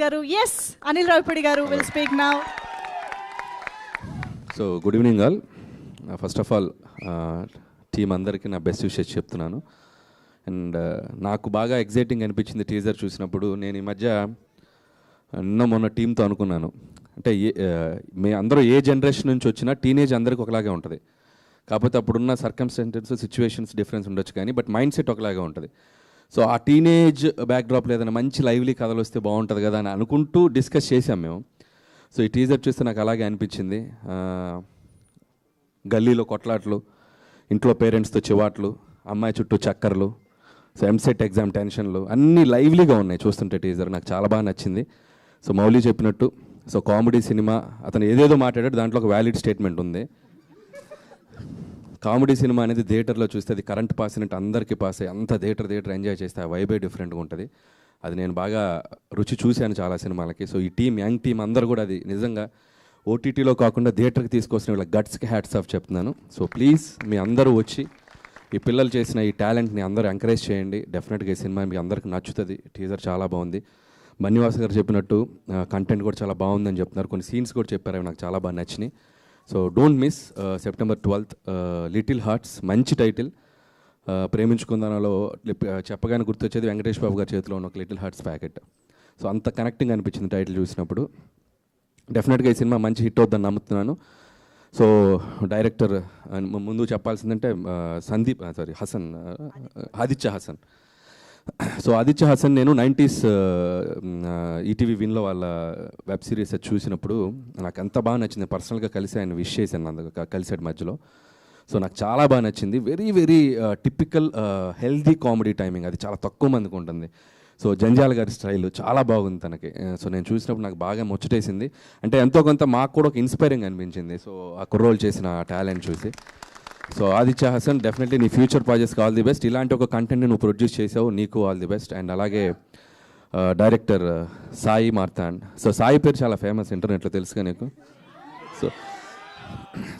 గారు. ఎస్, అనిల్ రావిపూడి గారు will speak now. So good evening all. First of all team అందరికీ నా బెస్ట్ విషెస్ చెప్తున్నాను. అండ్ నాకు బాగా ఎగ్జైటింగ్ అనిపించింది టీజర్ చూసినప్పుడు. నేను ఈ మధ్య మొన్న టీంతో అనుకున్నాను, అంటే మీ అందరూ ఏ జనరేషన్ నుంచి వచ్చినా టీనేజ్ అందరికీ ఒకలాగే ఉంటుంది. కాకపోతే అప్పుడున్న సర్కమ్స్టాన్సెస్, సిచ్యువేషన్స్ డిఫరెన్స్ ఉండొచ్చు, కానీ బట్ మైండ్ సెట్ ఒకలాగే ఉంటుంది. సో ఆ టీనేజ్ బ్యాక్డ్రాప్లో ఏదైనా మంచి లైవ్లీ కథలు వస్తే బాగుంటుంది కదా అని అనుకుంటూ డిస్కస్ చేసాం మేము. సో ఈ టీజర్ చూస్తే నాకు అలాగే అనిపించింది. గల్లీలో కొట్లాట్లు, ఇంట్లో పేరెంట్స్తో చివాట్లు, అమ్మాయి చుట్టూ చక్కర్లు, సో ఎంసెట్ ఎగ్జామ్ టెన్షన్లు అన్నీ లైవ్లీగా ఉన్నాయి చూస్తుంటే టీజర్. నాకు చాలా బాగా నచ్చింది. సో మౌలి చెప్పినట్టు సో కామెడీ సినిమా, అతను ఏదేదో మాట్లాడాడు, దాంట్లో ఒక వ్యాలిడ్ స్టేట్మెంట్ ఉంది. కామెడీ సినిమా అనేది థియేటర్లో చూస్తే అది కరెంట్ పాస్ అయినట్టు అందరికీ పాస్ అయ్యి అంత థియేటర్ ఎంజాయ్ చేస్తే ఆ వైబే డిఫరెంట్గా ఉంటుంది. అది నేను బాగా రుచి చూశాను చాలా సినిమాలకి. సో ఈ టీం, యంగ్ టీం అందరూ కూడా అది నిజంగా ఓటీటీలో కాకుండా థియేటర్కి తీసుకొచ్చిన వీళ్ళ గట్స్కి హ్యాట్స్ ఆఫ్ చెప్తున్నాను. సో ప్లీజ్ మీ అందరూ వచ్చి ఈ పిల్లలు చేసిన ఈ టాలెంట్ని అందరూ ఎంకరేజ్ చేయండి. డెఫినెట్గా ఈ సినిమా మీకు అందరికీ నచ్చుతుంది. టీజర్ చాలా బాగుంది. బన్నీవాస్ గారు చెప్పినట్టు కంటెంట్ కూడా చాలా బాగుందని చెప్తున్నారు. కొన్ని సీన్స్ కూడా చెప్పారు, అవి నాకు చాలా బాగా నచ్చినాయి. So don't miss September 12th little hearts, మంచి టైటిల్. ప్రేమించుకుందానలో చెప్పగానే గుర్తొచ్చేది వెంకటేష్ బాబు గారి చేతిలో ఉన్న ఒక లిటిల్ హార్ట్స్ ప్యాకెట్. సో అంత కనెక్టింగ్ అనిపించింది టైటిల్ చూసినప్పుడు. డెఫినెట్గా ఈ సినిమా మంచి హిట్ అవుతుందని నమ్ముతున్నాను. సో డైరెక్టర్ ముందు చెప్పాల్సిందంటే ఆదిత్య హసన్. సో ఆదిత్య హసన్ నేను 90s ఈటీవీ విన్లో వాళ్ళ వెబ్ సిరీస్ చూసినప్పుడు నాకు ఎంత బాగా నచ్చింది. పర్సనల్గా కలిసి ఆయన విష్ చేశాను, అందుకు కలిసాడు మధ్యలో. సో నాకు చాలా బాగా నచ్చింది. Very very typical healthy comedy timing, అది చాలా తక్కువ మందికి ఉంటుంది. సో జంజాల గారి స్టైల్ చాలా బాగుంది తనకి. సో నేను చూసినప్పుడు నాకు బాగా ముచ్చటేసింది. అంటే ఎంతో కొంత మాకు కూడా ఒక ఇన్స్పైరింగ్ అనిపించింది. సో ఆ కుర్రోళ్ళు చేసిన టాలెంట్ చూసి. సో ఆదిత్య హసన్, డెఫినెట్లీ నీ ఫ్యూచర్ ప్రాజెక్ట్స్కి ఆల్ ది బెస్ట్. ఇలాంటి ఒక కంటెంట్ని నువ్వు ప్రొడ్యూస్ చేసావు, నీకు ఆల్ ది బెస్ట్. అండ్ అలాగే డైరెక్టర్ సాయి మార్తాండ్. సో సాయి పేరు చాలా ఫేమస్ ఇంటర్నెట్లో, తెలుసుగా నీకు.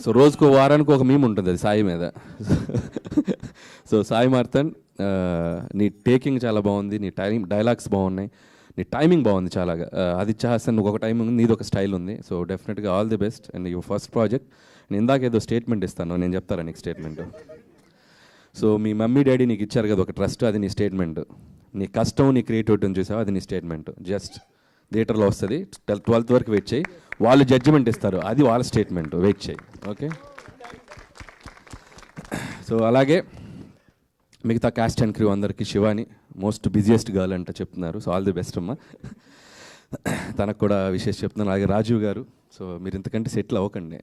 సో రోజుకు వారానికి ఒక మీమ్ ఉంటుంది అది సాయి మీద. సో సాయి మార్తాండ్, నీ టేకింగ్ చాలా బాగుంది, నీ డైలాగ్స్ బాగున్నాయి, నీ టైమింగ్ బాగుంది చాలా. ఆదిత్య హసన్ నువ్వు ఒక టైమింగ్ ఉంది, నీది ఒక స్టైల్ ఉంది. సో డెఫినెట్గా all the best. And your first project. నేను ఇందాక ఏదో స్టేట్మెంట్ ఇస్తాను, నేను చెప్తారా నీకు స్టేట్మెంట్. సో మీ మమ్మీ డాడీ నీకు ఇచ్చారు కదా ఒక ట్రస్ట్, అది నీ స్టేట్మెంట్. నీ కష్టం, నీ క్రియేటివిటీని చూసావు, అది నీ స్టేట్మెంట్. జస్ట్ థియేటర్లో వస్తుంది, 12th వరకు వెయిట్ చేయి, వాళ్ళు జడ్జిమెంట్ ఇస్తారు, అది వాళ్ళ స్టేట్మెంట్, వెయిట్ చేయి. ఓకే. సో అలాగే మిగతా క్యాస్ట్ అండ్ క్రూ అందరికీ శివాని మోస్ట్ బిజియెస్ట్ గర్ల్ అంట చెప్తున్నారు. సో ఆల్ ది బెస్ట్ అమ్మా, తనకు కూడా విశేష చెప్తున్నాను. అలాగే రాజీవ్ గారు, సో మీరు ఇంతకంటే సెటిల్ అవ్వకండి.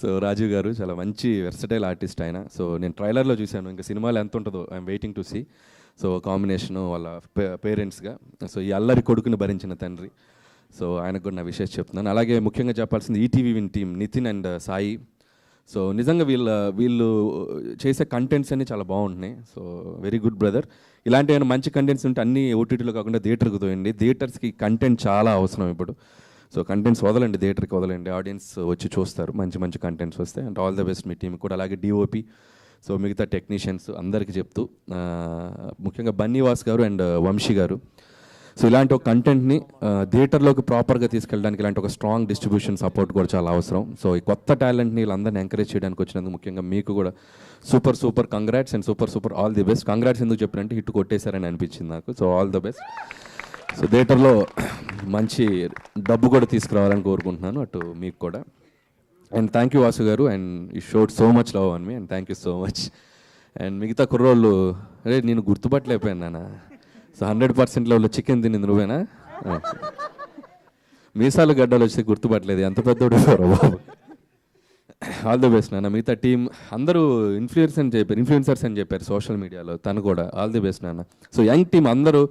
సో రాజీవ్ గారు చాలా మంచి వెర్సటైల్ ఆర్టిస్ట్ ఆయన. సో నేను ట్రైలర్లో చూశాను, ఇంకా సినిమాలో ఎంత ఉంటుందో I'm waiting to see. So combination వాళ్ళ పేరెంట్స్గా, సో ఈ అల్లరి కొడుకుని భరించిన తండ్రి. సో ఆయనకు కూడా నా విశేష చెప్తున్నాను. అలాగే ముఖ్యంగా చెప్పాల్సింది ETV win team Nitin and Sai. So నిజంగా వీళ్ళు చేసే కంటెంట్స్ అన్నీ చాలా బాగుంటున్నాయి. So very good brother. ఇలాంటి ఏమైనా మంచి కంటెంట్స్ ఉంటే అన్నీ ఓటీటీలో కాకుండా థియేటర్కి తోయండి. థియేటర్స్కి కంటెంట్ చాలా అవసరం ఇప్పుడు. సో కంటెంట్స్ వదలండి, థియేటర్కి వదలండి, ఆడియన్స్ వచ్చి చూస్తారు మంచి మంచి కంటెంట్స్ వస్తే. And all the best me team కూడా. అలాగే డిఓపి, సో మిగతా టెక్నీషియన్స్ అందరికీ చెప్తూ, ముఖ్యంగా బన్నీవాస్ గారు అండ్ వంశీ గారు. సో ఇలాంటి ఒక కంటెంట్ని థియేటర్లోకి ప్రాపర్గా తీసుకెళ్ళడానికి ఇలాంటి ఒక స్ట్రాంగ్ డిస్ట్రిబ్యూషన్ సపోర్ట్ కూడా చాలా అవసరం. సో ఈ కొత్త టాలెంట్ని వీళ్ళందరినీ ఎంకరేజ్ చేయడానికి వచ్చినందుకు ముఖ్యంగా మీకు కూడా super congrats and super all the best. Congrats ఎందుకు చెప్పినంటే హిట్ కొట్టేశారని అనిపించింది నాకు. So all the best. So థియేటర్లో మంచి డబ్బు కూడా తీసుకురావాలని కోరుకుంటున్నాను, అటు మీకు కూడా. అండ్ థ్యాంక్ యూ వాసు గారు, and you showed so much love on me, and thank you so much. And మిగతా కుర్రోళ్ళు, అరే నేను గుర్తుపట్టలేకపోయాను నాన్న. సో 100% లెవెల్లో చికెన్ తినింది నువ్వేనా? మీసాలు గడ్డలు వచ్చి గుర్తుపట్టలేదు, ఎంత పెద్దోడు బాబు. ఆల్ ది బెస్ట్ నాన్న. మిగతా టీం అందరూ ఇన్ఫ్లుయెన్సర్స్ అని చెప్పారు సోషల్ మీడియాలో, తను కూడా ఆల్ ది బెస్ట్ నాన్న. సో యంగ్ టీం అందరూ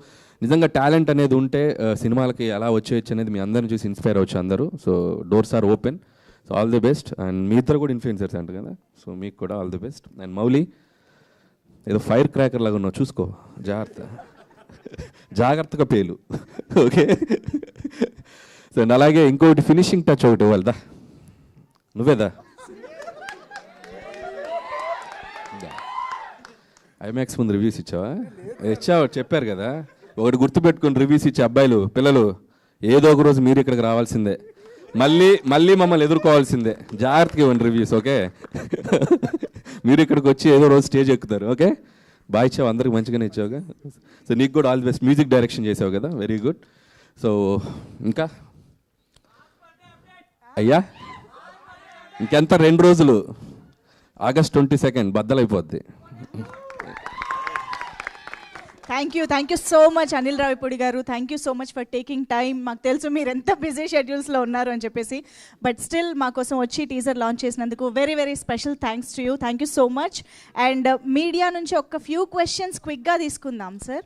నిజంగా టాలెంట్ అనేది ఉంటే సినిమాలకి ఎలా వచ్చేయచ్చు అనేది మీ అందరిని చూసి ఇన్స్పైర్ అవ్వచ్చు అందరూ. So doors are open. So all the best. And మీ ఇద్దరు కూడా ఇన్ఫ్లుయెన్సర్స్ అంట కదా, సో మీకు కూడా all the best. And Mouli, ఏదో ఫైర్ క్రాకర్ లాగా ఉన్నావు, చూసుకో, జాగ్రత్తగా పేలు. ఓకే. సో అలాగే ఇంకొకటి ఫినిషింగ్ టచ్ ఒకటి ఇవ్వాలదా, నువ్వేదా? ఐమాక్స్ ముందు రివ్యూస్ ఇచ్చావా? చెప్పారు కదా. ఒకటి గుర్తుపెట్టుకుని రివ్యూస్ ఇచ్చే అబ్బాయిలు పిల్లలు ఏదో ఒక రోజు మీరు ఇక్కడికి రావాల్సిందే, మళ్ళీ మమ్మల్ని ఎదుర్కోవాల్సిందే. జాగ్రత్తగా ఇవ్వండి రివ్యూస్, ఓకే? మీరు ఇక్కడికి వచ్చి ఏదో రోజు స్టేజ్ ఎక్కుతారు, ఓకే? బాగా ఇచ్చావు, అందరికి మంచిగానే ఇచ్చావుగా. సో నీకు కూడా all the best. Music direction చేసావు కదా, వెరీ గుడ్. సో ఇంకా అయ్యా ఇంకెంత 2 రోజులు, August 22 బద్దలైపోద్ది. Thank you so much Anil Ravipudi garu. Thank you so much for taking time. మాకు తెలుసు మీరు ఎంత బిజీ షెడ్యూల్స్లో ఉన్నారు అని చెప్పేసి, బట్ స్టిల్ మా కోసం వచ్చి టీజర్ లాంచ్ చేసినందుకు very very special thanks to you. Thank you so much. And media నుంచి ఒక ఫ్యూ క్వశ్చన్స్ క్విక్గా తీసుకుందాం సార్.